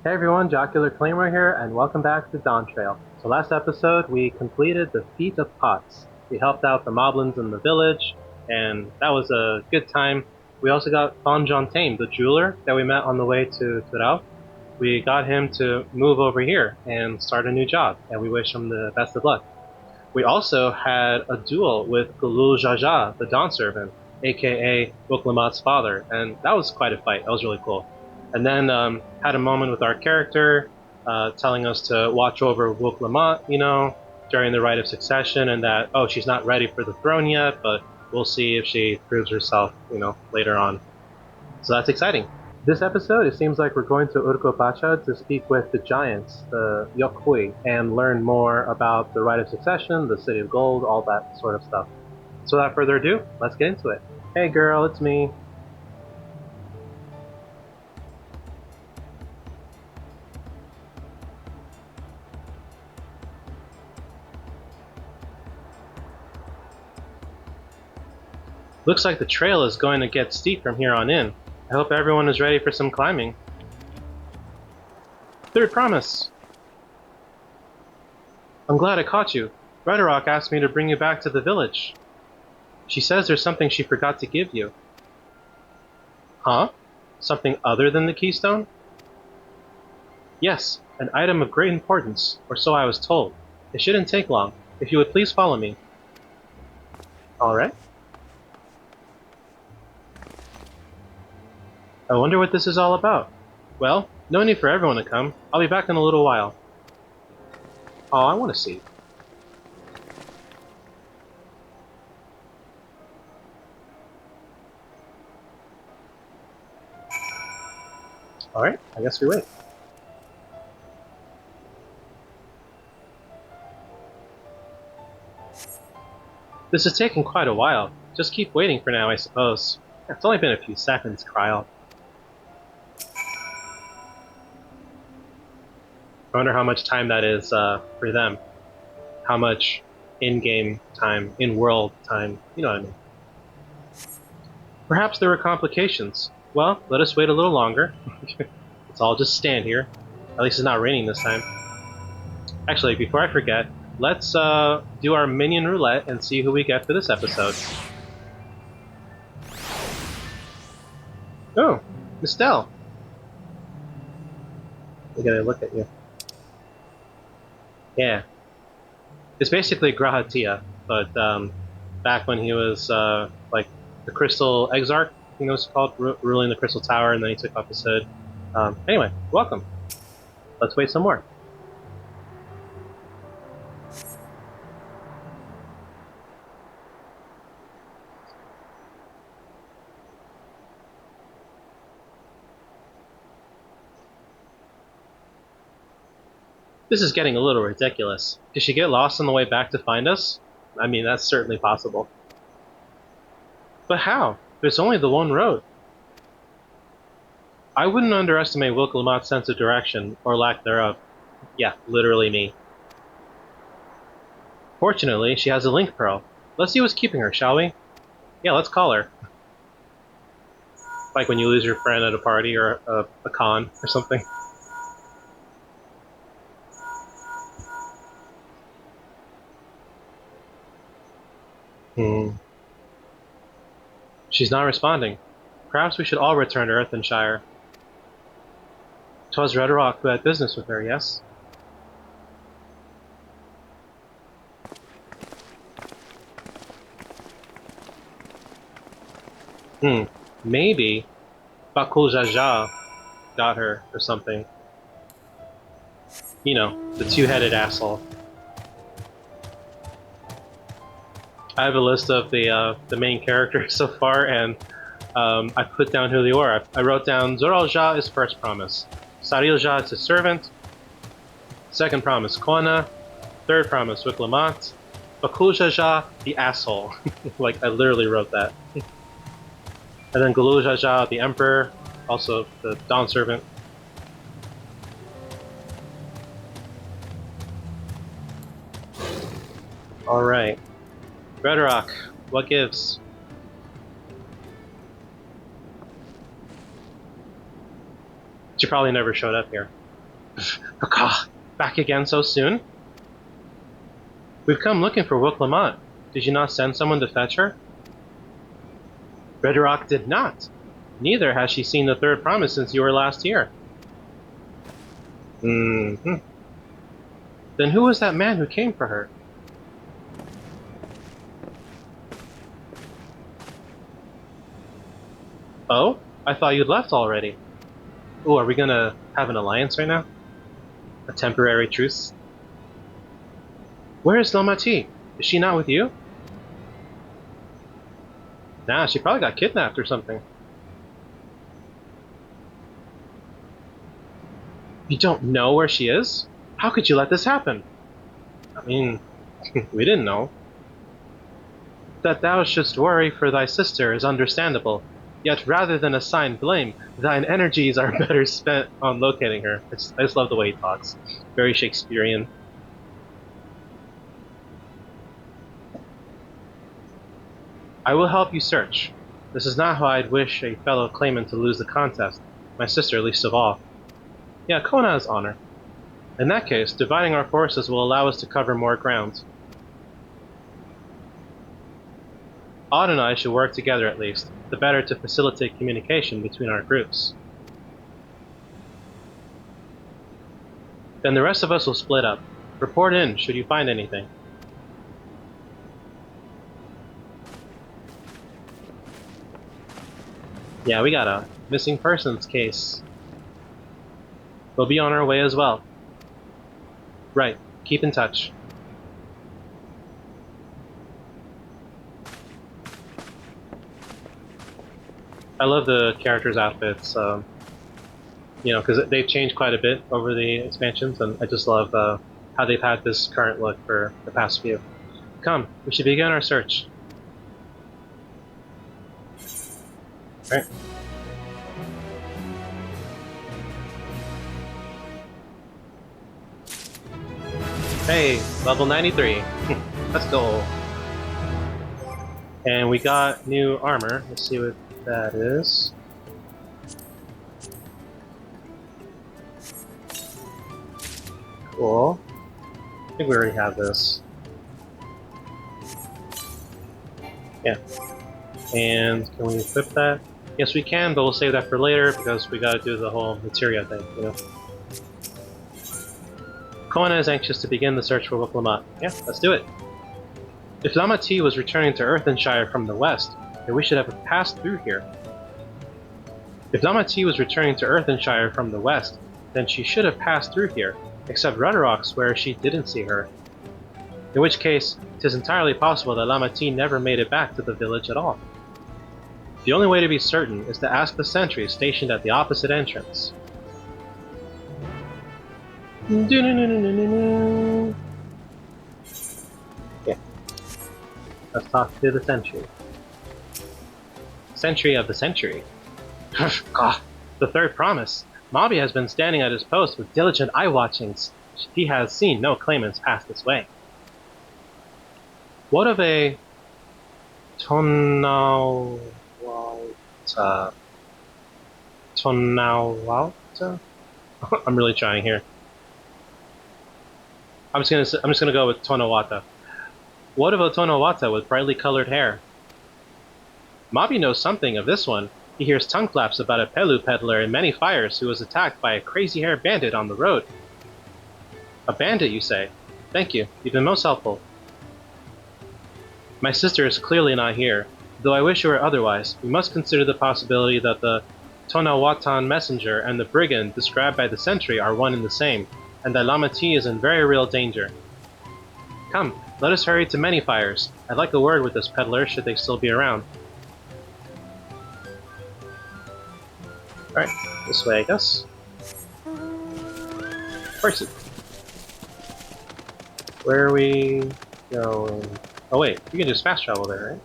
Hey everyone, Jocular Claymore here, and welcome back to Dawntrail. So last episode, we completed the Feat of Pots. We helped out the moblins in the village, and that was a good time. We also got Fonjontaine, the jeweler that we met on the way to Turao. We got him to move over here and start a new job, and we wish him the best of luck. We also had a duel with Gulul Jaja, the Dawn Servant, aka Wuklamat's father, and that was quite a fight. That was really cool. And then had a moment with our character, telling us to watch over Wuklamat, during the rite of succession, and that she's not ready for the throne yet, but we'll see if she proves herself, later on. So that's exciting. This episode, it seems like we're going to Urkopacha to speak with the giants, the Yokhui, and learn more about the Rite of Succession, the City of Gold, all that sort of stuff. So without further ado, let's get into it. Hey girl, it's me. Looks like the trail is going to get steep from here on in. I hope everyone is ready for some climbing. Third promise! I'm glad I caught you. Rhetorok asked me to bring you back to the village. She says there's something she forgot to give you. Huh? Something other than the keystone? Yes, an item of great importance, or so I was told. It shouldn't take long. If you would please follow me. Alright. I wonder what this is all about. Well, no need for everyone to come. I'll be back in a little while. Oh, I want to see. Alright, I guess we wait. This is taking quite a while. Just keep waiting for now, I suppose. It's only been a few seconds, Kryl. I wonder how much time that is for them. How much in-game time, in-world time, you know what I mean. Perhaps there were complications. Well, let us wait a little longer. Let's all just stand here. At least it's not raining this time. Actually, before I forget, let's do our minion roulette and see who we get for this episode. Oh, Mistel. We gotta look at you. Yeah. It's basically Grahatia, but back when he was like the Crystal Exarch, I think it was called, ruling the Crystal Tower, and then he took off his hood. Anyway, welcome. Let's wait some more. This is getting a little ridiculous. Did she get lost on the way back to find us? I mean, that's certainly possible. But how? There's only the one road. I wouldn't underestimate Wilkelmot's sense of direction, or lack thereof. Yeah, literally me. Fortunately, she has a link pearl. Let's see what's keeping her, shall we? Yeah, let's call her. Like when you lose your friend at a party or a con or something. Hmm. She's not responding. Perhaps we should all return to Earthenshire. 'Twas Rhetorok who had business with her, yes? Hmm. Maybe Bakul Jaja got her or something. You know, the two-headed asshole. I have a list of the main characters so far, and I put down who they were. I wrote down Zoral Jha is first promise, Saril Jha is his servant, second promise Kona, third promise Wiklamat, Bakul Jaja the asshole. Like I literally wrote that. And then Gulul Jaja the emperor, also the Dawn servant. All right, Rhetorok, what gives? She probably never showed up here. Pekah, back again so soon? We've come looking for Wook Lamont. Did you not send someone to fetch her? Redrock did not. Neither has she seen the third promise since you were last here. Mm-hmm. Then who was that man who came for her? Oh? I thought you'd left already. Ooh, are we gonna have an alliance right now? A temporary truce? Where is Lomati? Is she not with you? Nah, she probably got kidnapped or something. You don't know where she is? How could you let this happen? I mean, we didn't know. That thou shouldst worry for thy sister is understandable, yet rather than assign blame, thine energies are better spent on locating her. I just love the way he talks. Very Shakespearean. I will help you search. This is not how I'd wish a fellow claimant to lose the contest, my sister least of all. Yeah, Kona has honor. In that case, dividing our forces will allow us to cover more ground. Odd and I should work together at least, the better to facilitate communication between our groups. Then the rest of us will split up. Report in should you find anything. Yeah, we got a missing persons case. We'll be on our way as well. Right, keep in touch. I love the characters' outfits, you know, because they've changed quite a bit over the expansions, and I just love how they've had this current look for the past few. Come, we should begin our search. Right. Hey, level 93. Let's go. And we got new armor. Let's see what that is. Cool. I think we already have this. Yeah. And can we equip that? Yes, we can, but we'll save that for later because we gotta do the whole materia thing, you know? Kona is anxious to begin the search for Wook Lamont. Yeah, let's do it. If Lamati was returning to Earthenshire from the west, then we should have passed through here. If Lamati was returning to Earthenshire from the west, then she should have passed through here, except Rudderrock swears she didn't see her. In which case, it is entirely possible that Lamati never made it back to the village at all. The only way to be certain is to ask the sentry stationed at the opposite entrance. Yeah. Let's talk to the sentry. Sentry of the century. God, the third promise. Mobby has been standing at his post with diligent eye-watchings. He has seen no claimants pass this way. What of a Tonawalta? Tonawalta? I'm really trying here. I'm just gonna go with Tonawata. What of a Tonawata with brightly colored hair? Mobby knows something of this one. He hears tongue flaps about a Pelu peddler in many fires who was attacked by a crazy-haired bandit on the road. A bandit, you say? Thank you. You've been most helpful. My sister is clearly not here. Though I wish it were otherwise, we must consider the possibility that the Tonawatan messenger and the brigand described by the sentry are one and the same, and that Lamati is in very real danger. Come, let us hurry to Many Fires. I'd like a word with this peddler should they still be around. Alright, this way I guess. Percy. Where are we going? Oh wait, you can just fast travel there, right?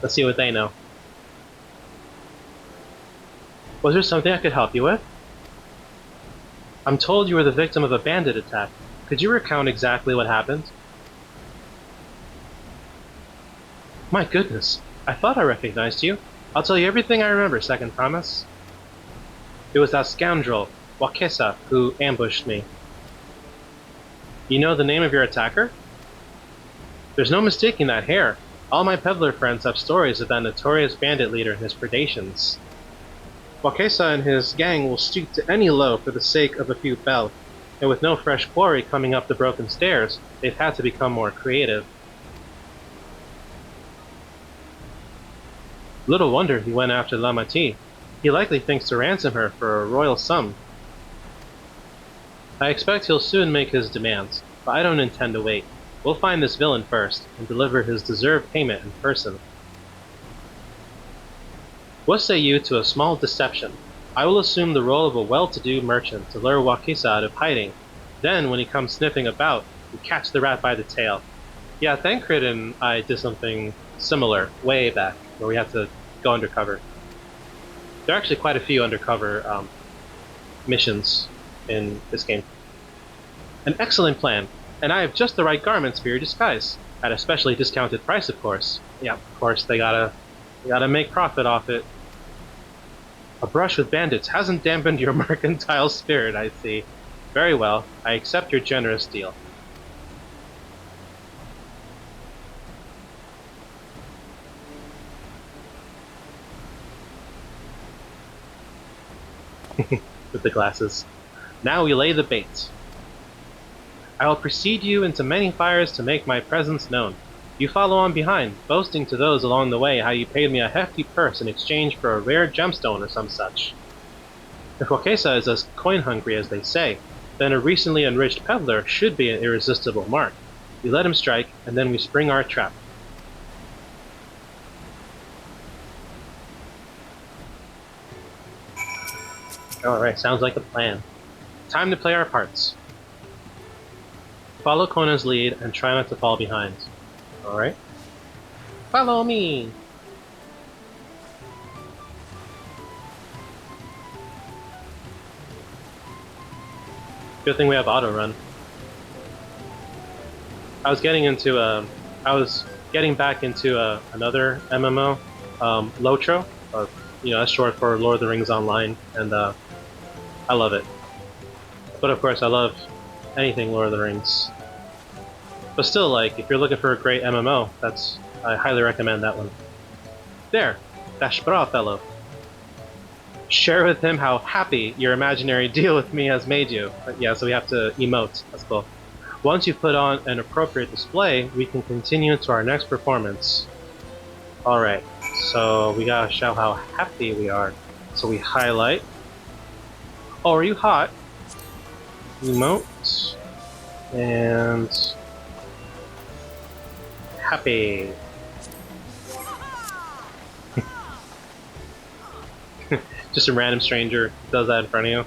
Let's see what they know. Was there something I could help you with? I'm told you were the victim of a bandit attack. Could you recount exactly what happened? My goodness, I thought I recognized you. I'll tell you everything I remember, Second Thomas. It was that scoundrel, Wakesa, who ambushed me. You know the name of your attacker? There's no mistaking that hair. All my peddler friends have stories of that notorious bandit leader and his predations. Wakesa and his gang will stoop to any low for the sake of a few bell, and with no fresh quarry coming up the broken stairs, they've had to become more creative. Little wonder he went after Lamati. He likely thinks to ransom her for a royal sum. I expect he'll soon make his demands, but I don't intend to wait. We'll find this villain first, and deliver his deserved payment in person. What say you to a small deception? I will assume the role of a well-to-do merchant to lure Wakisa out of hiding. Then, when he comes sniffing about, we catch the rat by the tail. Yeah, Thancred and I did something similar way back, where we had to go undercover. There are actually quite a few undercover missions in this game. An excellent plan, and I have just the right garments for your disguise, at a specially discounted price, of course. Yeah, of course, they gotta make profit off it. A brush with bandits hasn't dampened your mercantile spirit, I see. Very well, I accept your generous deal. With the glasses. Now we lay the bait. I will precede you into many fires to make my presence known. You follow on behind, boasting to those along the way how you paid me a hefty purse in exchange for a rare gemstone or some such. If Wakesa is as coin-hungry as they say, then a recently enriched peddler should be an irresistible mark. We let him strike, and then we spring our trap. Alright, sounds like a plan. Time to play our parts. Follow Kona's lead and try not to fall behind. Alright. Follow me! Good thing we have auto run. I was getting back into another MMO, Lotro, that's short for Lord of the Rings Online, and I love it. But of course, I love anything Lord of the Rings. But still, like, if you're looking for a great MMO, I highly recommend that one. There, that Sprah fellow. Share with him how happy your imaginary deal with me has made you. But yeah, so we have to emote. That's cool. Once you put on an appropriate display, we can continue to our next performance. Alright, so we gotta show how happy we are. So we highlight. Oh, are you hot? Emote. And happy. Just a random stranger does that in front of you.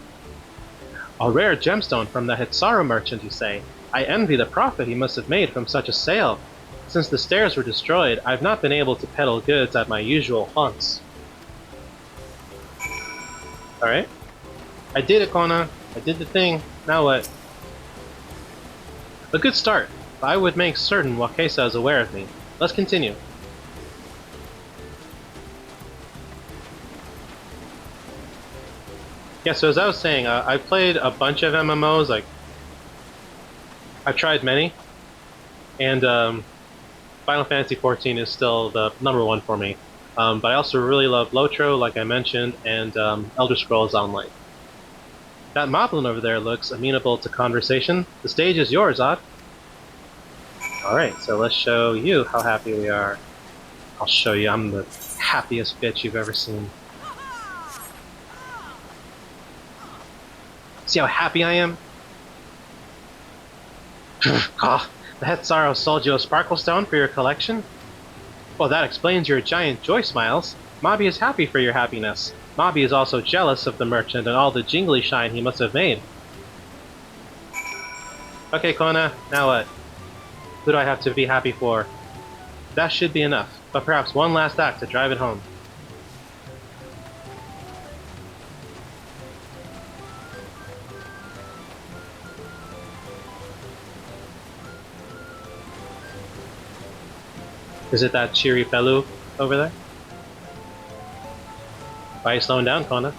A rare gemstone from the Hitsaru merchant, you say? I envy the profit he must have made from such a sale. Since the stairs were destroyed, I've not been able to peddle goods at my usual haunts. Alright. I did it, Kona. I did the thing. Now what? A good start. I would make certain Wakesa is aware of me. Let's continue. Yeah, so as I was saying, I've played a bunch of MMOs, like, I've tried many, and Final Fantasy XIV is still the #1 for me. But I also really love Lotro, like I mentioned, and Elder Scrolls Online. That moblin over there looks amenable to conversation. The stage is yours, Odd. Alright, so let's show you how happy we are. I'll show you, I'm the happiest bitch you've ever seen. See how happy I am? Oh, the Hitsaru sold you a sparkle stone for your collection? Well, that explains your giant joy smiles. Mabi is happy for your happiness. Mabi is also jealous of the merchant and all the jingly shine he must have made. Okay, Kona, now what? Who do I have to be happy for? That should be enough, but perhaps one last act to drive it home. Is it that cheery fellow over there? Why are you slowing down, Kona?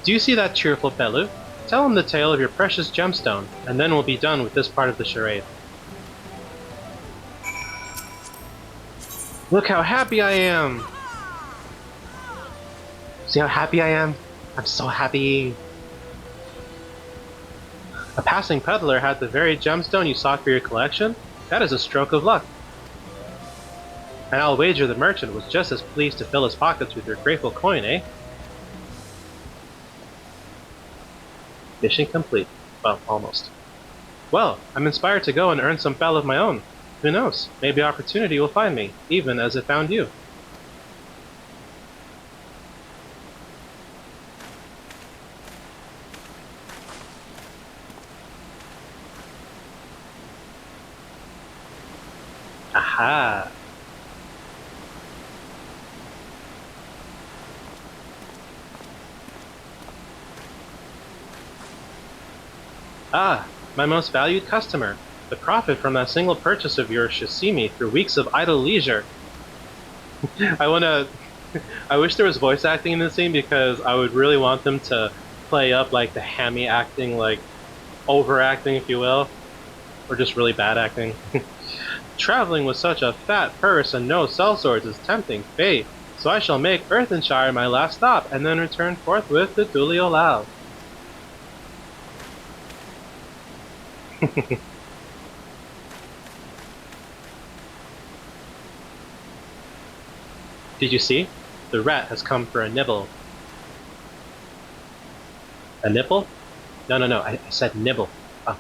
Do you see that cheerful fellow? Tell him the tale of your precious gemstone, and then we'll be done with this part of the charade. Look how happy I am! See how happy I am? I'm so happy! A passing peddler had the very gemstone you sought for your collection? That is a stroke of luck. And I'll wager the merchant was just as pleased to fill his pockets with your grateful coin, eh? Mission complete. Well, almost. Well, I'm inspired to go and earn some fel of my own. Who knows? Maybe opportunity will find me, even as it found you. Aha! Ah, my most valued customer. The profit from that single purchase of yours should see me through weeks of idle leisure. I wish there was voice acting in this scene because I would really want them to play up like the hammy acting, like overacting, if you will, or just really bad acting. Traveling with such a fat purse and no sellswords is tempting fate, so I shall make Earthenshire my last stop and then return forthwith to Dulio. Did you see? The rat has come for a nibble. A nipple? No, I said nibble. Oh.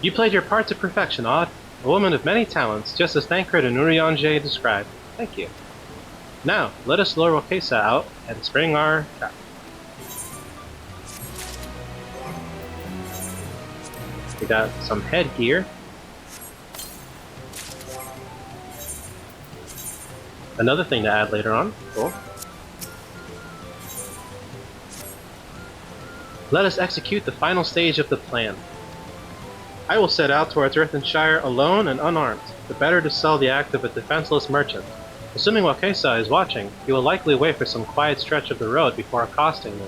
You played your part to perfection, Odd. A woman of many talents, just as Thancred and Urianger described. Thank you. Now, let us lure Wakesa out and spring our trap. We got some headgear. Another thing to add later on. Cool. Let us execute the final stage of the plan. I will set out towards Earthenshire alone and unarmed, the better to sell the act of a defenseless merchant. Assuming Wakesa is watching, he will likely wait for some quiet stretch of the road before accosting me.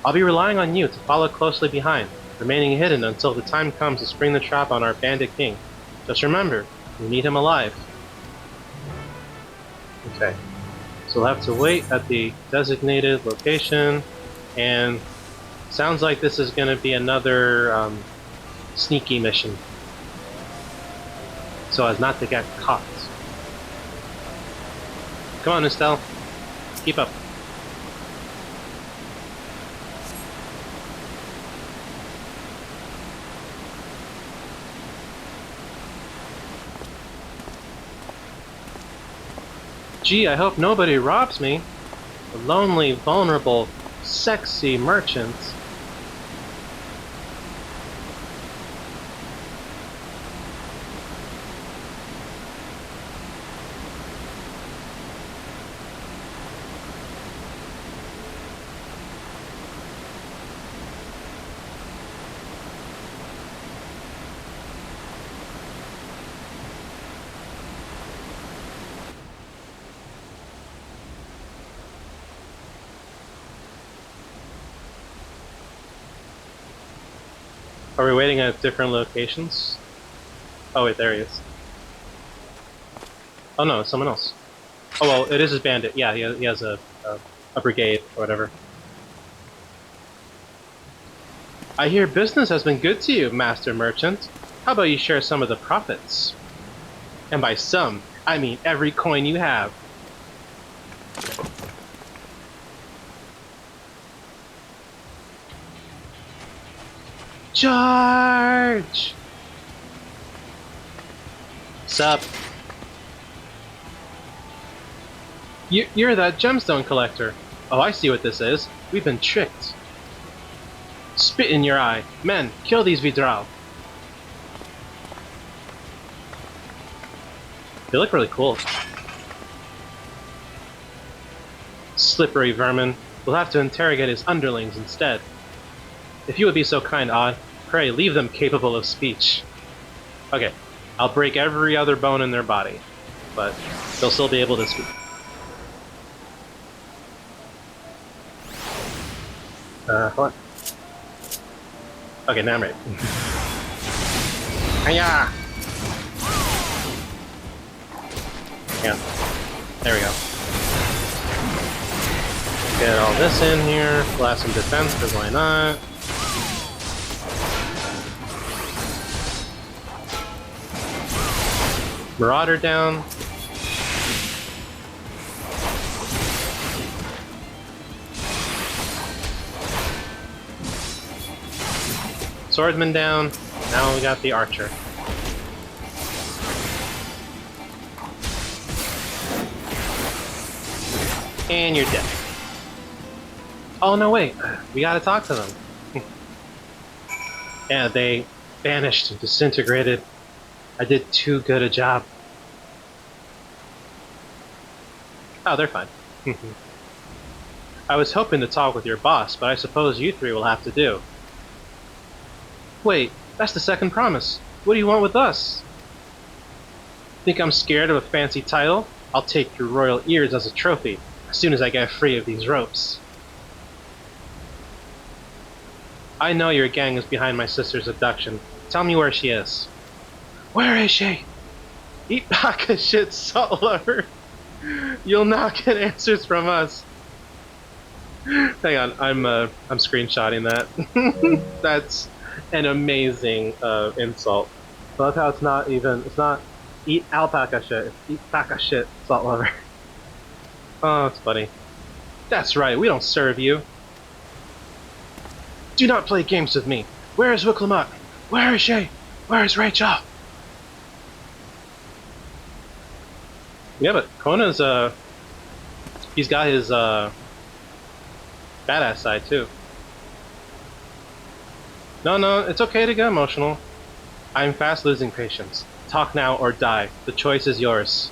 I'll be relying on you to follow closely behind, remaining hidden until the time comes to spring the trap on our bandit king. Just remember, we need him alive. Okay, so we'll have to wait at the designated location, and sounds like this is going to be another sneaky mission, so as not to get caught. Come on, Estelle, keep up. Gee, I hope nobody robs me. The lonely, vulnerable, sexy merchant. Are we waiting at different locations? Oh wait, there he is. Oh no, it's someone else. Oh well, it is his bandit. Yeah, he has a brigade or whatever. I hear business has been good to you, Master Merchant. How about you share some of the profits? And by some, I mean every coin you have. Charge! Sup? You're that gemstone collector. Oh, I see what this is. We've been tricked. Spit in your eye. Men, kill these Vidral. They look really cool. Slippery vermin. We'll have to interrogate his underlings instead. If you would be so kind, Odd, pray leave them capable of speech. Okay, I'll break every other bone in their body, but they'll still be able to speak. What? Okay, now I'm ready. Hiya! Yeah, there we go. Get all this in here, blast some defense, because why not? Marauder down. Swordsman down. Now we got the archer. And you're dead. Oh no, wait. We gotta talk to them. Yeah, they vanished and disintegrated. I did too good a job. Oh, they're fine. I was hoping to talk with your boss, but I suppose you three will have to do. Wait, that's the second promise. What do you want with us? Think I'm scared of a fancy title? I'll take your royal ears as a trophy, as soon as I get free of these ropes. I know your gang is behind my sister's abduction. Tell me where she is. Where is she? Eat back a shit, salt lover. You'll not get answers from us. Hang on, I'm screenshotting that. That's an amazing insult. I love how it's not eat alpaca shit, it's eat paca shit, salt lover. Oh, it's funny. That's right, we don't serve you. Do not play games with me. Where is Wicklamuck? Where is she? Where is Rachel? Yeah, but Kona's, he's got his, badass side, too. No, it's okay to get emotional. I'm fast losing patience. Talk now or die. The choice is yours.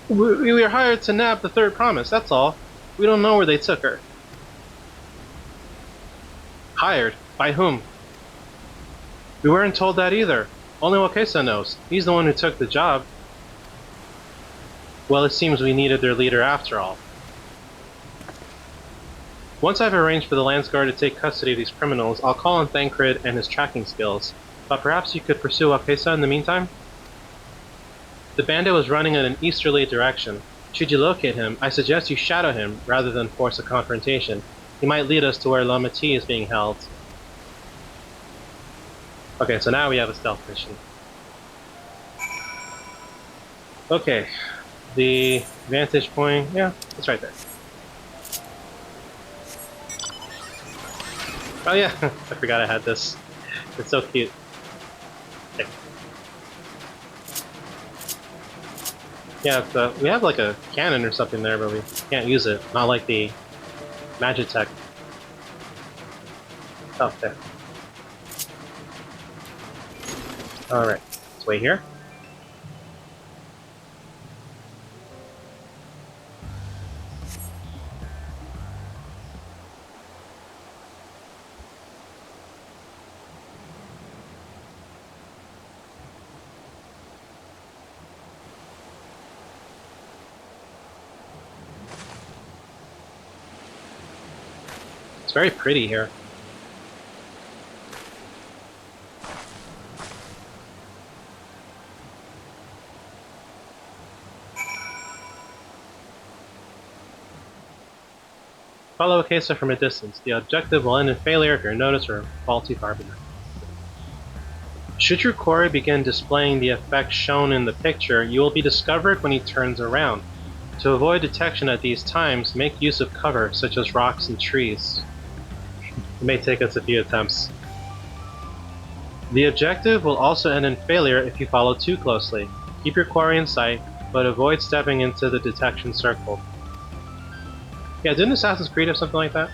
We were hired to nab the third promise, that's all. We don't know where they took her. Hired? By whom? We weren't told that either. Only Wakesa knows. He's the one who took the job. Well, it seems we needed their leader after all. Once I've arranged for the Landsguard to take custody of these criminals, I'll call on Thancred and his tracking skills. But perhaps you could pursue Wakesa in the meantime? The bandit was running in an easterly direction. Should you locate him, I suggest you shadow him rather than force a confrontation. He might lead us to where Lamati is being held. Okay, so now we have a stealth mission. Okay, the vantage point, yeah, it's right there. Oh yeah, I forgot I had this. It's so cute. Okay. Yeah, we have like a cannon or something there, but we can't use it. Not like the Magitech. Oh, there. Alright, let's wait here. It's very pretty here. Follow Akesa from a distance. The objective will end in failure if you're noticed or fall too far behind. Should your quarry begin displaying the effect shown in the picture, you will be discovered when he turns around. To avoid detection at these times, make use of cover, such as rocks and trees. It may take us a few attempts. The objective will also end in failure if you follow too closely. Keep your quarry in sight, but avoid stepping into the detection circle. Yeah, didn't Assassin's Creed have something like that?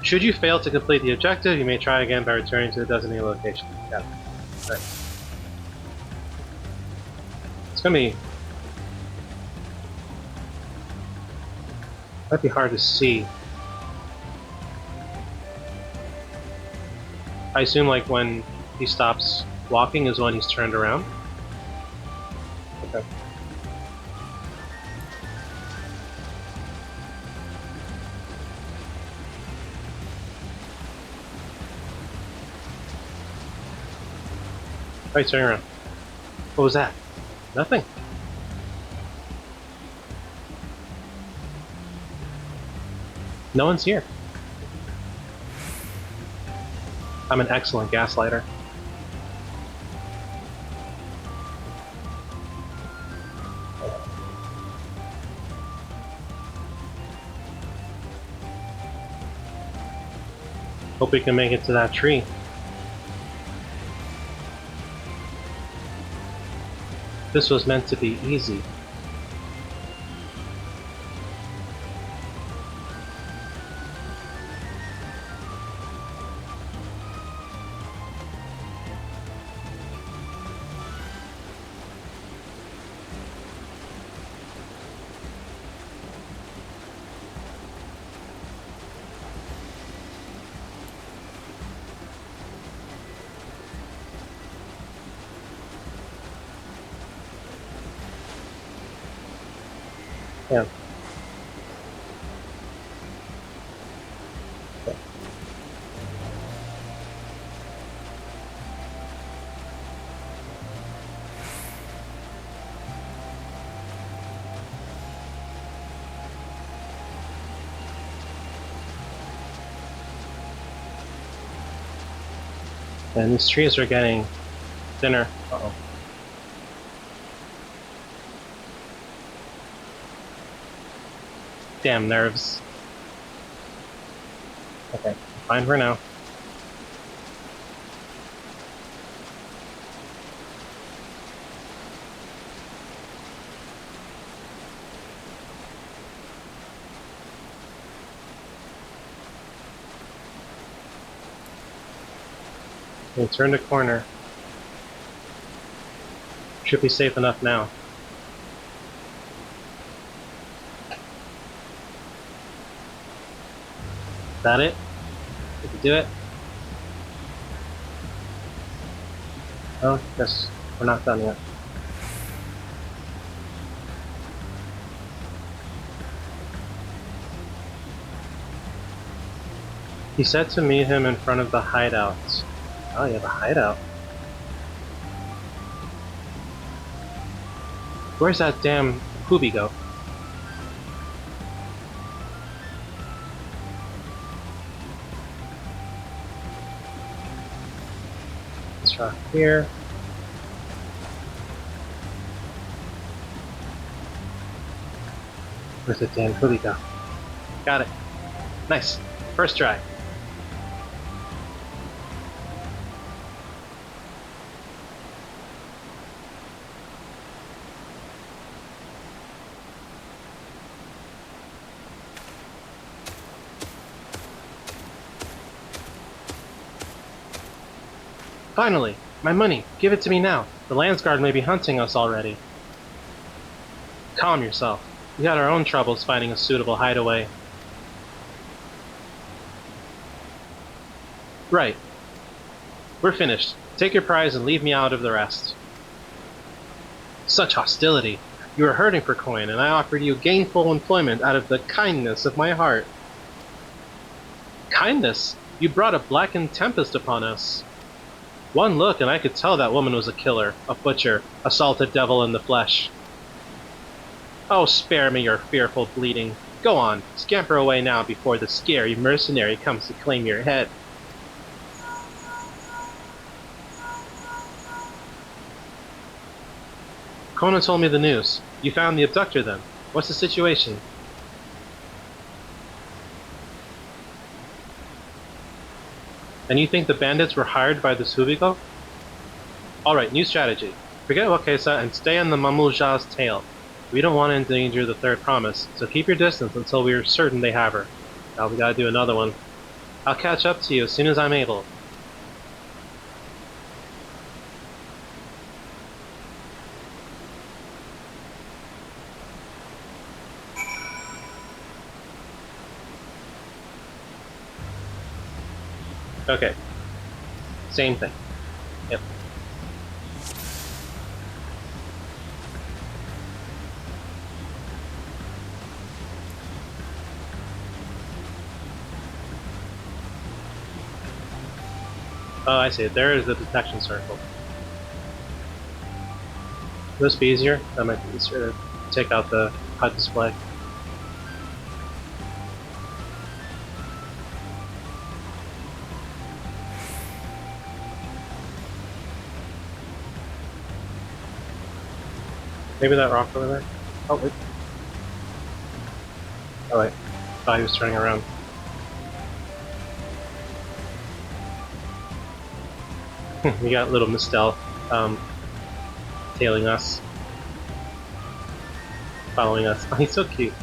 Should you fail to complete the objective, you may try again by returning to the designated location. Yeah. Right. It's gonna be... might be hard to see. I assume like when he stops walking is when he's turned around. Okay. Right, turn around. What was that? Nothing. No one's here. I'm an excellent gaslighter. Hope we can make it to that tree. This was meant to be easy. Yeah. And these trees are getting thinner. Uh-oh. Damn nerves. Okay, fine for now. Okay, turn the corner. Should be safe enough now. Is that it? Did you do it? Oh, yes, we're not done yet. He said to meet him in front of the hideout. Oh, you have a hideout. Where's that damn Hoobie go? This rock here. Where's the damn Hoobie go? Got it. Nice. First try. Finally! My money! Give it to me now! The Landsguard may be hunting us already. Calm yourself. We had our own troubles finding a suitable hideaway. Right. We're finished. Take your prize and leave me out of the rest. Such hostility. You were hurting for coin, and I offered you gainful employment out of the kindness of my heart. Kindness? You brought a blackened tempest upon us. One look and I could tell that woman was a killer, a butcher, a salted devil in the flesh. Oh, spare me your fearful bleating. Go on, scamper away now before the scary mercenary comes to claim your head. Conan told me the news. You found the abductor then. What's the situation? And you think the bandits were hired by the Subigo? Alright, new strategy. Forget Wakesa and stay on the Mamulja's tail. We don't want to endanger the third promise, so keep your distance until we are certain they have her. Now we gotta do another one. I'll catch up to you as soon as I'm able. Okay. Same thing. Yep. Oh, I see. There is the detection circle. Will this be easier? That might be easier to take out the HUD display. Maybe that rock over there? Oh, wait. Oh, wait. I thought he was turning around. We got little Mistel tailing us. Following us. Oh, he's so cute.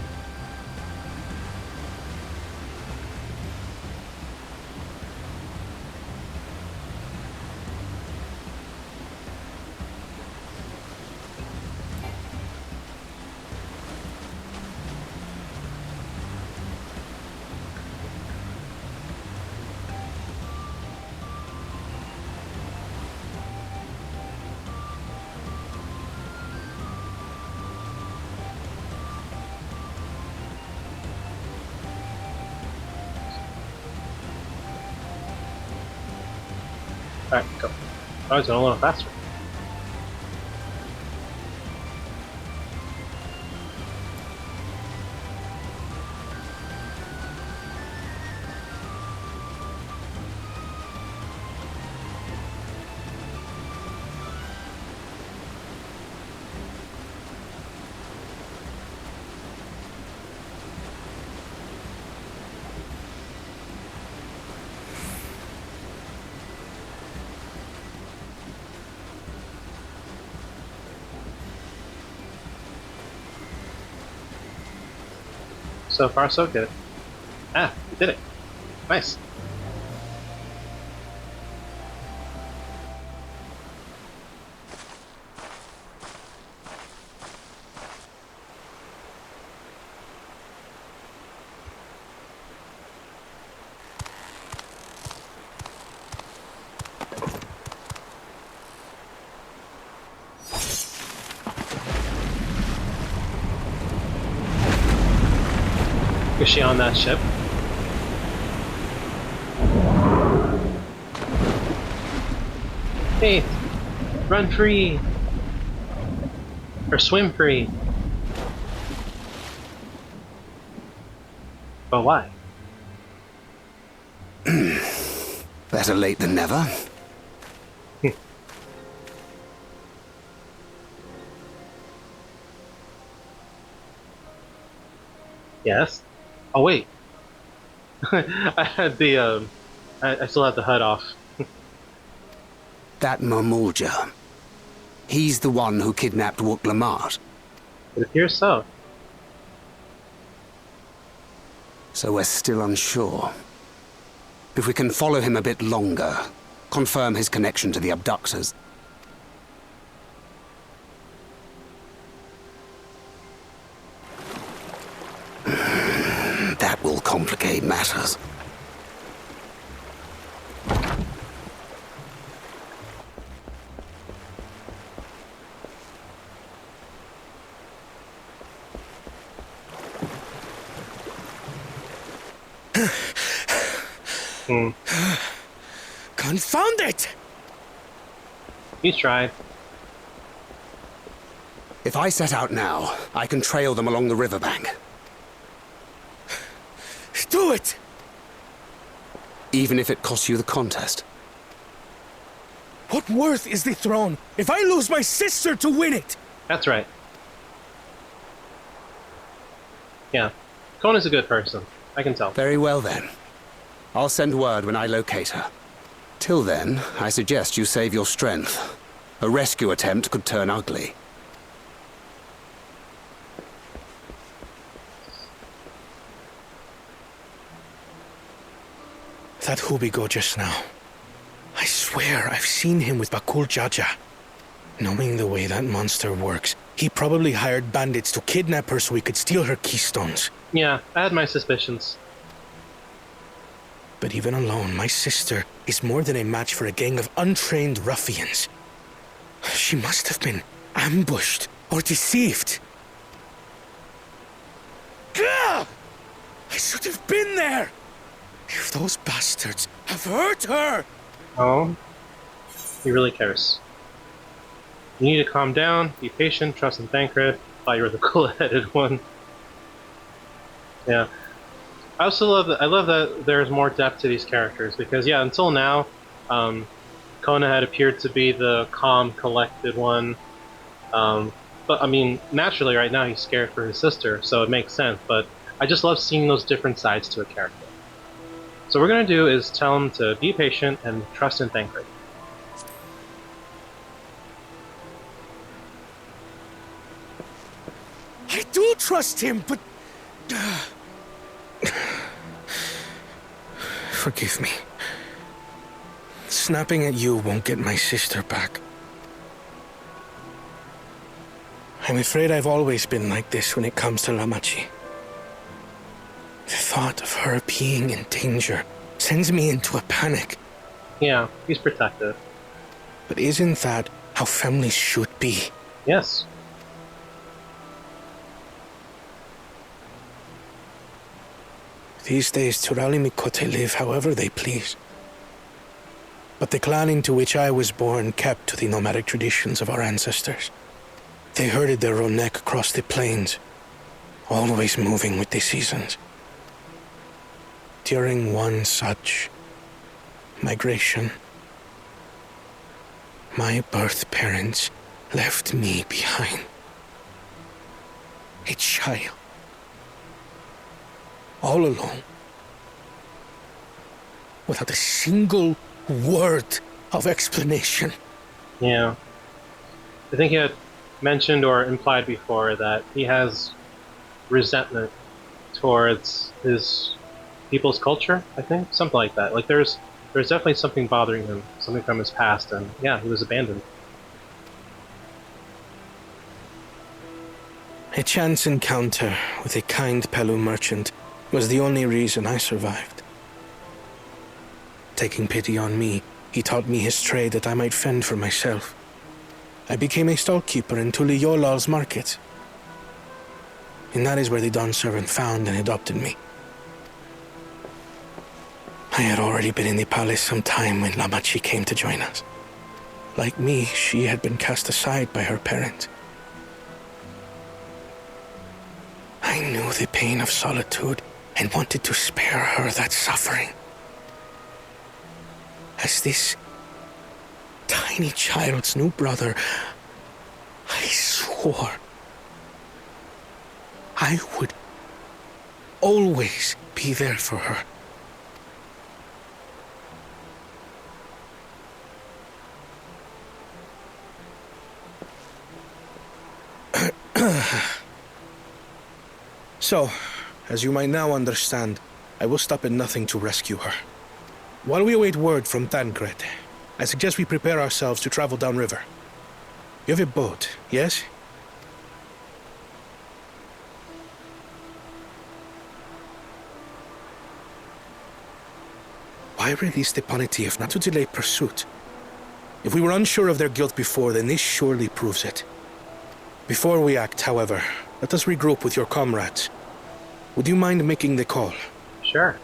Alright, go. Oh, it's going a little faster. So far, so good. Ah, we did it. Nice. Is she on that ship? Hey, run free! Or swim free. But why? Better late than never. Yes. Oh wait. I had the I still had the HUD off. That Mamulja. He's the one who kidnapped Wook Lamart. It appears so. So we're still unsure. If we can follow him a bit longer, confirm his connection to the abductors. That will complicate matters. Confound it! He's tried. If I set out now, I can trail them along the riverbank. Do it! Even if it costs you the contest. What worth is the throne if I lose my sister to win it? That's right. Yeah. Kona's a good person. I can tell. Very well then. I'll send word when I locate her. Till then, I suggest you save your strength. A rescue attempt could turn ugly. That Hubigo just now. I swear I've seen him with Bakul Jaja. Knowing the way that monster works, he probably hired bandits to kidnap her so he could steal her keystones. Yeah, I had my suspicions. But even alone, my sister is more than a match for a gang of untrained ruffians. She must have been ambushed or deceived. Gah! I should have been there! If those bastards have hurt her! Oh, he really cares. You need to calm down, be patient, trust in Thancred. Thought you were the cool-headed one. Yeah. I also love that there's more depth to these characters, because yeah, until now, Kona had appeared to be the calm, collected one. But I mean, naturally right now he's scared for his sister, so it makes sense, but I just love seeing those different sides to a character. So what we're going to do is tell him to be patient and trust in Thancred. I do trust him, but... Forgive me. Snapping at you won't get my sister back. I'm afraid I've always been like this when it comes to Lamachi. The thought of her being in danger sends me into a panic. Yeah, he's protective. But isn't that how families should be? Yes. These days, Turali Mikote live however they please. But the clan into which I was born kept to the nomadic traditions of our ancestors. They herded their own neck across the plains, always moving with the seasons. During one such migration, my birth parents left me behind. A child. All alone. Without a single word of explanation. Yeah. I think he had mentioned or implied before that he has resentment towards his people's culture, I think. Something like that. Like there's definitely something bothering him, something from his past, and yeah, he was abandoned. A chance encounter with a kind Pelu merchant was the only reason I survived. Taking pity on me, he taught me his trade that I might fend for myself. I became a stallkeeper in Tuliyolal's market. And that is where the Dawn servant found and adopted me. I had already been in the palace some time when Lamachi came to join us. Like me, she had been cast aside by her parents. I knew the pain of solitude and wanted to spare her that suffering. As this tiny child's new brother, I swore I would always be there for her. So, as you might now understand, I will stop at nothing to rescue her. While we await word from Thancred, I suggest we prepare ourselves to travel downriver. You have a boat, yes? Why release the Paniti if not to delay pursuit? If we were unsure of their guilt before, then this surely proves it. Before we act, however, let us regroup with your comrades. Would you mind making the call? Sure.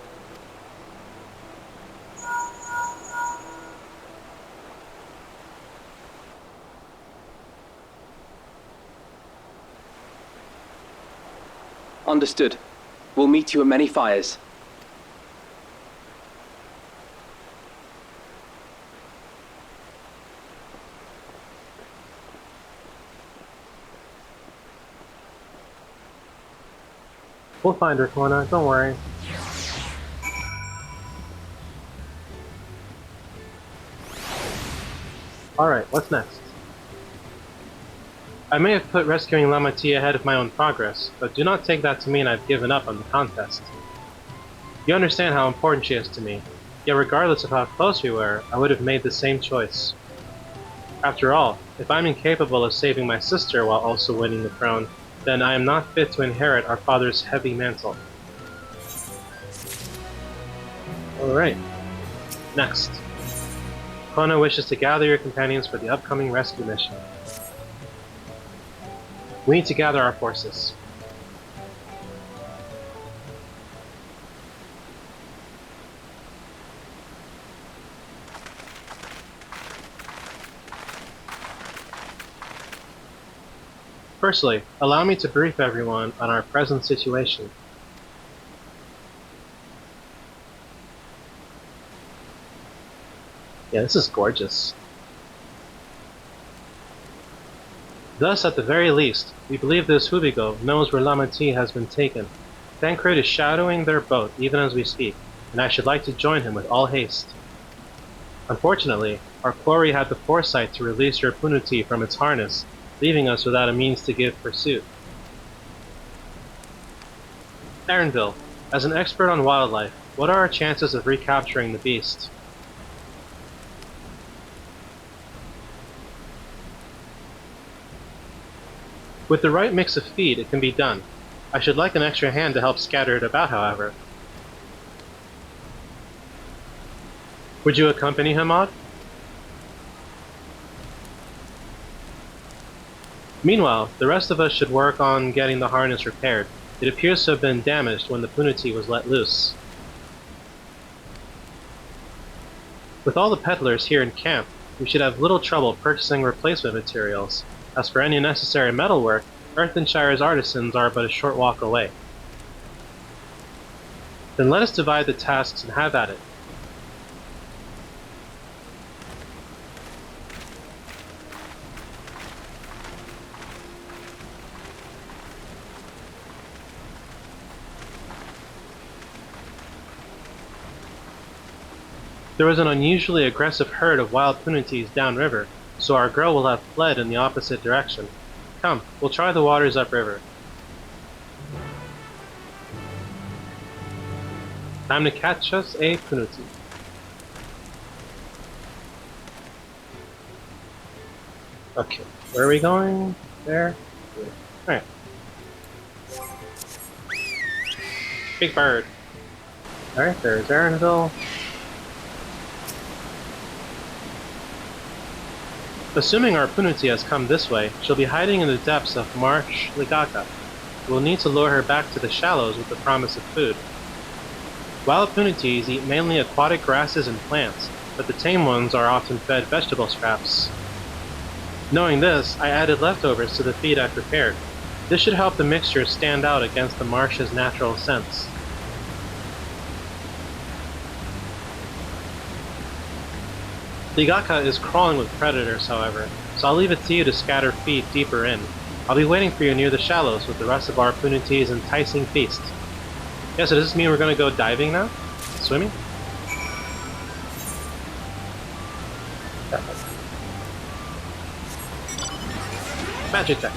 Understood. We'll meet you at many fires. We'll find her, Kona, don't worry. Alright, what's next? I may have put rescuing Lamatia ahead of my own progress, but do not take that to mean I've given up on the contest. You understand how important she is to me, yet regardless of how close we were, I would have made the same choice. After all, if I'm incapable of saving my sister while also winning the throne, then I am not fit to inherit our father's heavy mantle. Alright. Next. Kona wishes to gather your companions for the upcoming rescue mission. We need to gather our forces. Firstly, allow me to brief everyone on our present situation. Yeah, this is gorgeous. Thus, at the very least, we believe this Hubigo knows where Lamati has been taken. Tancred is shadowing their boat even as we speak, and I should like to join him with all haste. Unfortunately, our quarry had the foresight to release your Punuti from its harness, leaving us without a means to give pursuit. Erenville, as an expert on wildlife, what are our chances of recapturing the beast? With the right mix of feed, it can be done. I should like an extra hand to help scatter it about, however. Would you accompany him, Maud? Meanwhile, the rest of us should work on getting the harness repaired. It appears to have been damaged when the Punuti was let loose. With all the peddlers here in camp, we should have little trouble purchasing replacement materials. As for any necessary metalwork, Earthenshire's artisans are but a short walk away. Then let us divide the tasks and have at it. There was an unusually aggressive herd of wild Punutis downriver, so our girl will have fled in the opposite direction. Come, we'll try the waters upriver. Time to catch us a Punuti. Okay, where are we going? There? Alright. Big bird. Alright, there's Erenville. Assuming our Punuti has come this way, she'll be hiding in the depths of Marsh Ligaka. We'll need to lure her back to the shallows with the promise of food. Wild Punutis eat mainly aquatic grasses and plants, but the tame ones are often fed vegetable scraps. Knowing this, I added leftovers to the feed I prepared. This should help the mixture stand out against the marsh's natural scents. Ligaka is crawling with predators, however, so I'll leave it to you to scatter feed deeper in. I'll be waiting for you near the shallows with the rest of our Punuti's enticing feast. Yeah, so does this mean we're gonna go diving now? Swimming? Magic Tech.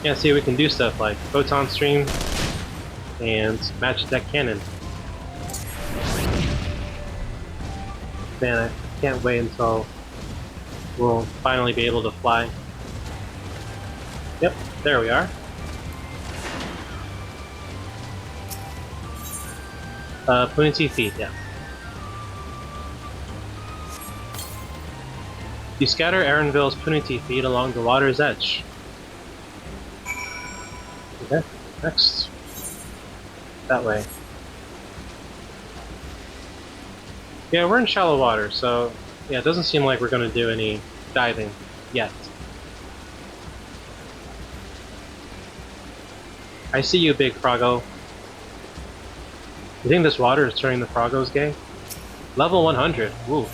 Yeah, see, we can do stuff like Photon Stream and Magic Tech Cannon. Man, I can't wait until we'll finally be able to fly. Yep, there we are. Punuti feet, yeah. You scatter Erenville's Punuti feet along the water's edge. Okay, next. That way. Yeah, we're in shallow water, so yeah, it doesn't seem like we're going to do any diving yet. I see you, big Froggo. You think this water is turning the Froggos gay? Level 100, woo.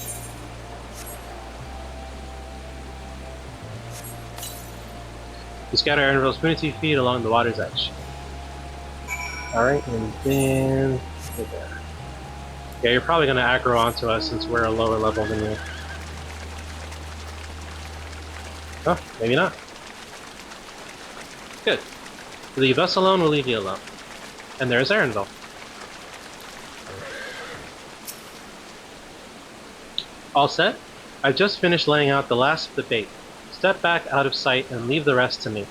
You scatter Erenville's Punuti feet along the water's edge. Alright, and then... right there. Yeah, you're probably going to aggro onto us since we're a lower level than you. Oh, maybe not. Good. Leave us alone, we'll leave you alone. And there's Erenville. All set? I've just finished laying out the last of the bait. Step back out of sight and leave the rest to me.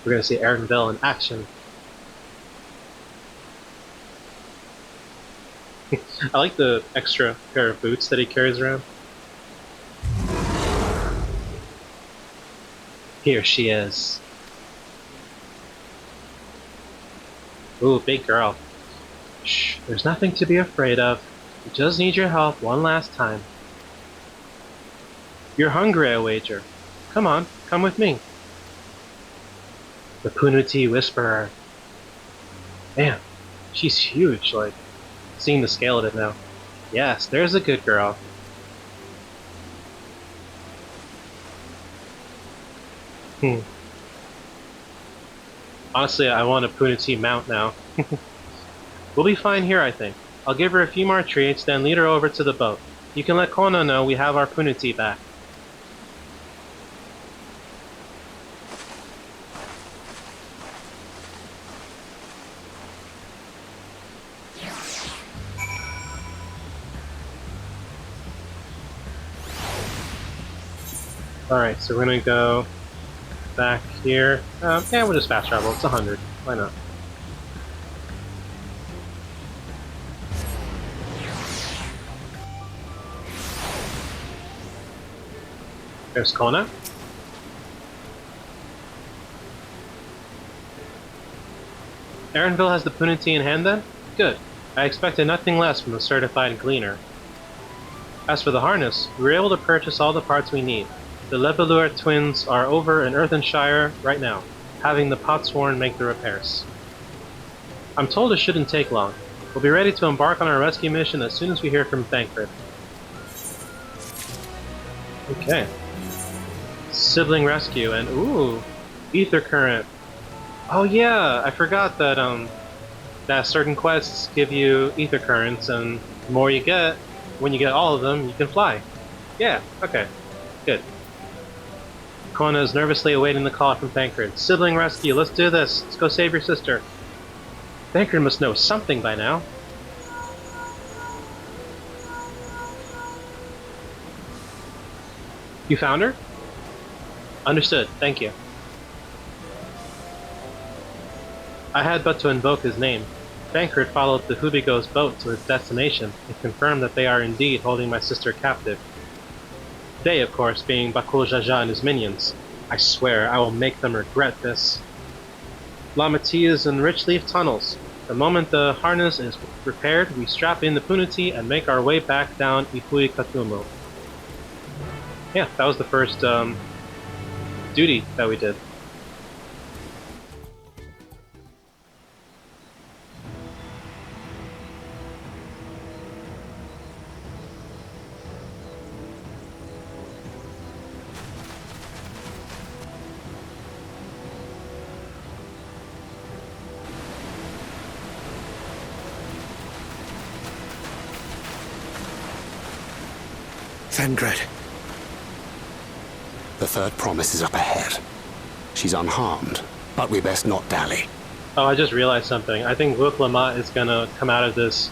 We're going to see Erenville in action. I like the extra pair of boots that he carries around. Here she is. Ooh, big girl. Shh, there's nothing to be afraid of. We just need your help one last time. You're hungry, I wager. Come on, come with me. The Punuti Whisperer. Man, she's huge, like, seeing the scale of it now. Yes, there's a good girl. Honestly, I want a Punuti mount now. We'll be fine here, I think. I'll give her a few more treats, then lead her over to the boat. You can let Kono know we have our Punuti back. Alright, so we're gonna go back here. Yeah, we'll just fast travel. It's 100. Why not? There's Kona. Erenville has the Punuti in hand then? Good. I expected nothing less from the certified gleaner. As for the harness, we were able to purchase all the parts we need. The Lebeleur twins are over in Earthenshire right now, having the Potsworn make the repairs. I'm told it shouldn't take long. We'll be ready to embark on our rescue mission as soon as we hear from Thancred. Okay. Sibling rescue and ooh, ether current. Oh yeah, I forgot that that certain quests give you ether currents, and the more you get, when you get all of them, you can fly. Yeah, okay, good. Kona is nervously awaiting the call from Thancred. Sibling rescue, let's do this. Let's go save your sister. Thancred must know something by now. You found her? Understood, thank you. I had but to invoke his name. Thancred followed the Hubigo's boat to its destination and confirmed that they are indeed holding my sister captive. They, of course, being Bakul Jaja and his minions. I swear I will make them regret this. Lamati is in Richleaf tunnels. The moment the harness is repaired, we strap in the Punuti and make our way back down Ifui Katumu. Yeah, that was the first duty that we did. Thancred. The third promise is up ahead. She's unharmed, but we best not dally. Oh, I just realized something. I think Luke Lamont is gonna come out of this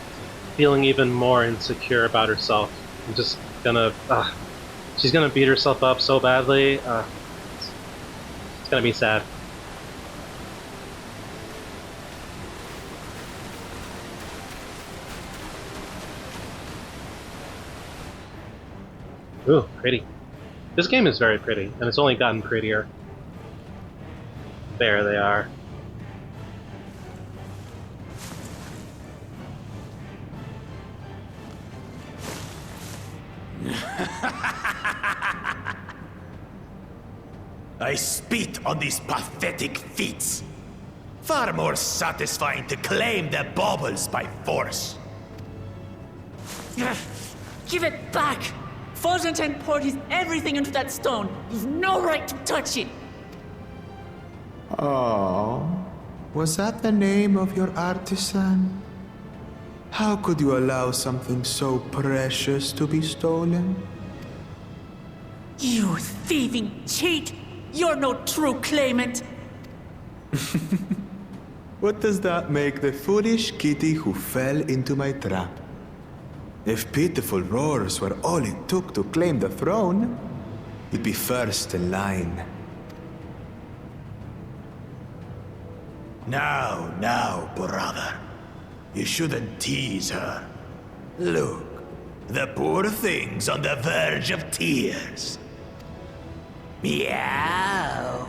feeling even more insecure about herself. I'm just gonna... she's gonna beat herself up so badly. It's gonna be sad. Ooh, pretty. This game is very pretty, and it's only gotten prettier. There they are. I spit on these pathetic feats. Far more satisfying to claim their baubles by force. Give it back! Fosuntain poured his everything into that stone. You've no right to touch it! Oh, was that the name of your artisan? How could you allow something so precious to be stolen? You thieving cheat! You're no true claimant! What does that make the foolish kitty who fell into my trap? If pitiful roars were all it took to claim the throne, you'd be first in line. Now, brother. You shouldn't tease her. Look, the poor thing's on the verge of tears. Meow.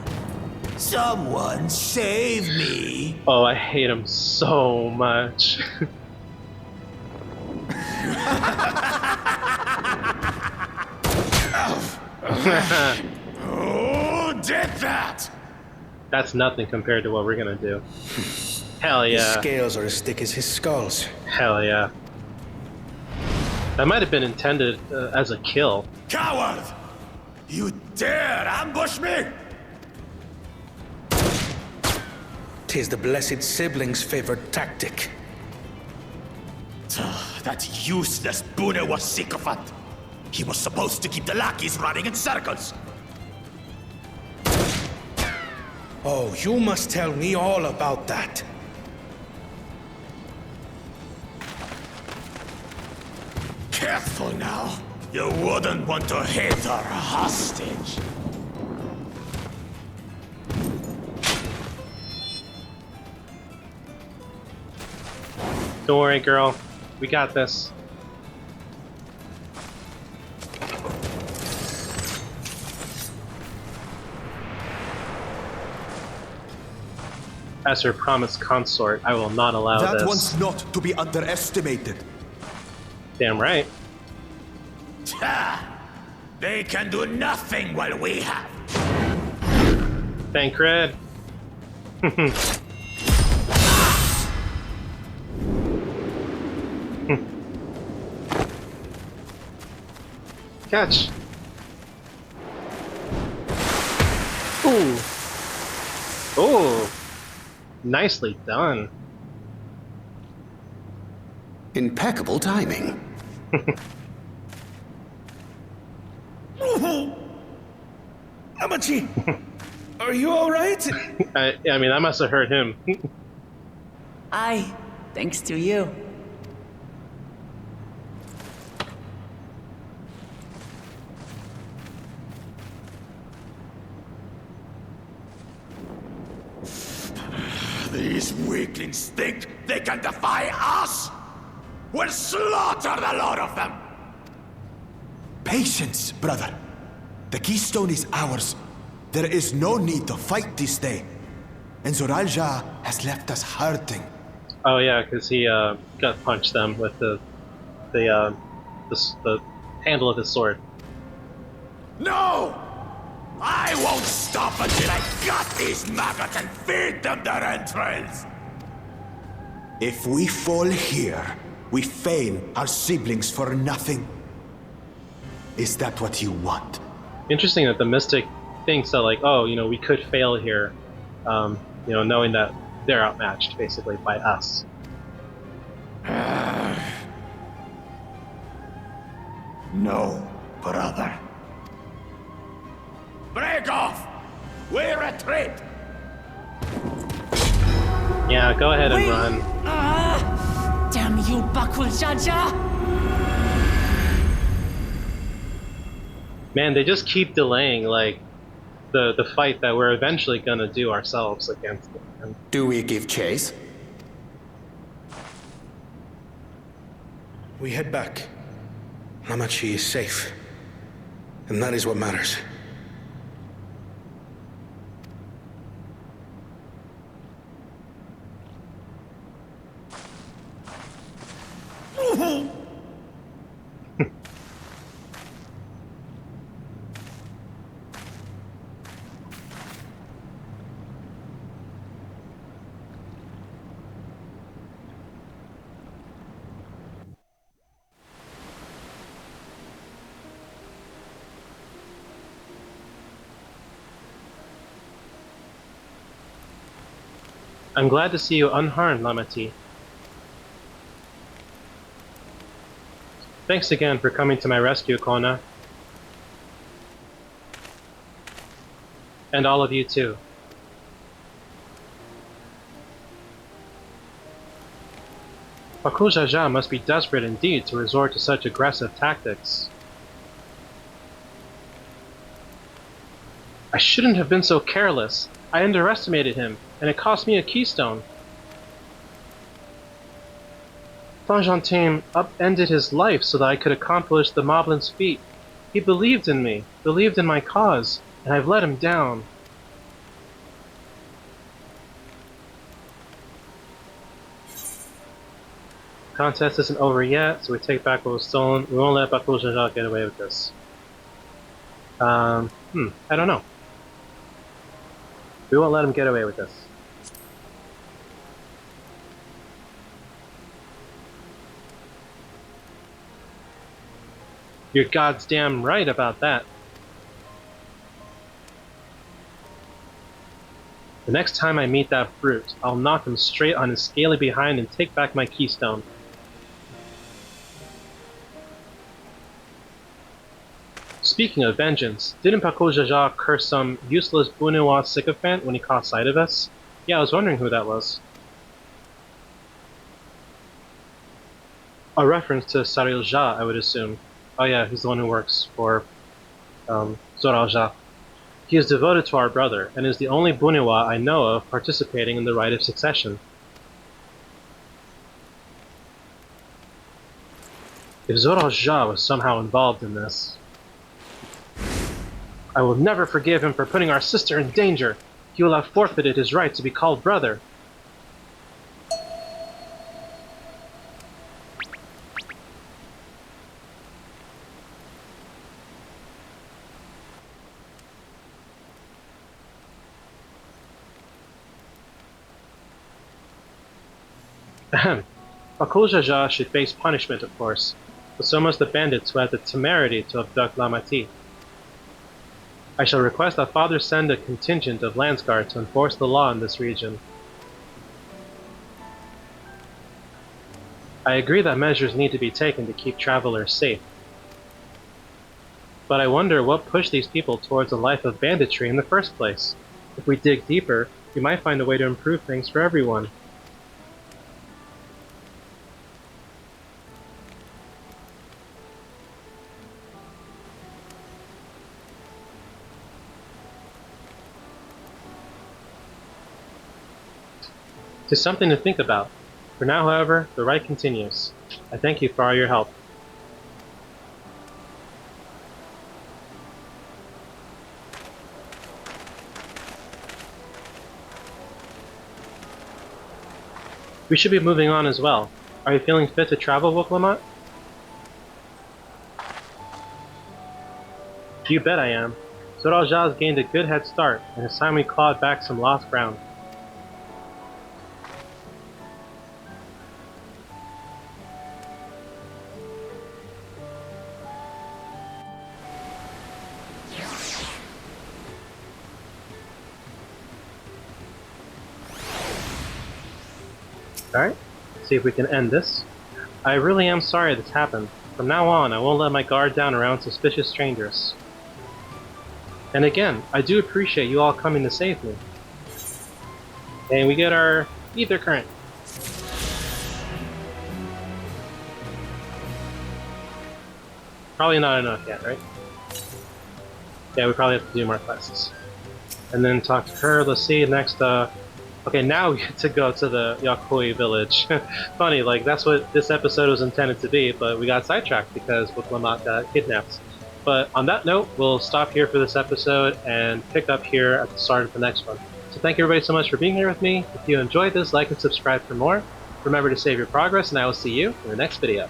Someone save me. Oh, I hate him so much. Who did that? That's nothing compared to what we're gonna do. Hell His yeah. scales are as thick as his skulls. Hell yeah. That might have been intended as a kill. Coward! You dare ambush me? 'Tis the blessed sibling's favorite tactic. That useless Bune was sycophant. He was supposed to keep the lackeys running in circles. Oh, you must tell me all about that. Careful now. You wouldn't want to hit her hostage. Don't worry, girl. We got this. As her promised consort, I will not allow That this. one's not to be underestimated. Damn right. Ha! They can do nothing while we have. Thank Red. Catch. Ooh. Ooh. Nicely done. Impeccable timing. Amachi, are you all right? I mean, that must have hurt him. Aye, thanks to you. These weaklings think they can defy us? We'll slaughter the lot of them! Patience, brother. The keystone is ours. There is no need to fight this day. And Zoralja has left us hurting. Oh yeah, because he gut punched them with the handle of his sword. No! I won't stop until I gut these maggots and feed them their entrails! If we fall here, we fail our siblings for nothing. Is that what you want? Interesting that the mystic thinks that, like, oh, you know, we could fail here, you know, knowing that they're outmatched basically by us. No, brother. Break off! We retreat! Yeah, go ahead and Wait. run. Damn you, Bakul Jaja! Man, they just keep delaying, like, the fight that we're eventually gonna do ourselves against them. Do we give chase? We head back. Amachi is safe. And that is what matters. I'm glad to see you unharmed, Lamati. Thanks again for coming to my rescue, Kona. And all of you too. Bakul Jaja must be desperate indeed to resort to such aggressive tactics. I shouldn't have been so careless. I underestimated him, and it cost me a keystone. Fonjantame upended his life so that I could accomplish the Moblin's feat. He believed in me, believed in my cause, and I've let him down. Contest isn't over yet, so we take back what was stolen. We won't let Bakul Jajal get away with this. I don't know. We won't let him get away with this. You're goddamn right about that. The next time I meet that brute, I'll knock him straight on his scaly behind and take back my keystone. Speaking of vengeance, didn't Pakul Jaja curse some useless Bunewa sycophant when he caught sight of us? Yeah, I was wondering who that was. A reference to Saril Jha, I would assume. Oh yeah, he's the one who works for Zoral Jha. He is devoted to our brother, and is the only Bunewa I know of participating in the rite of succession. If Zoral Jha was somehow involved in this, I will never forgive him for putting our sister in danger. He will have forfeited his right to be called brother. Ahem. Bakul Jaja should face punishment, of course, but so must the bandits who had the temerity to abduct Lamati. I shall request that Father send a contingent of Landsguard to enforce the law in this region. I agree that measures need to be taken to keep travelers safe. But I wonder what pushed these people towards a life of banditry in the first place. If we dig deeper, we might find a way to improve things for everyone. It's something to think about. For now, however, the rite continues. I thank you for all your help. We should be moving on as well. Are you feeling fit to travel, Wuklamot? You bet I am. Zoral Jha has gained a good head start, and it's time we clawed back some lost ground. Alright, see if we can end this. I really am sorry this happened. From now on, I won't let my guard down around suspicious strangers. And again, I do appreciate you all coming to save me. And we get our ether current. Probably not enough yet, right? Yeah, we probably have to do more quests. And then talk to her. Let's see, next, okay, now we get to go to the Yakui village. Funny, like, that's what this episode was intended to be, but we got sidetracked because Wuklamot got kidnapped. But on that note, we'll stop here for this episode and pick up here at the start of the next one. So thank you everybody so much for being here with me. If you enjoyed this, like and subscribe for more. Remember to save your progress, and I will see you in the next video.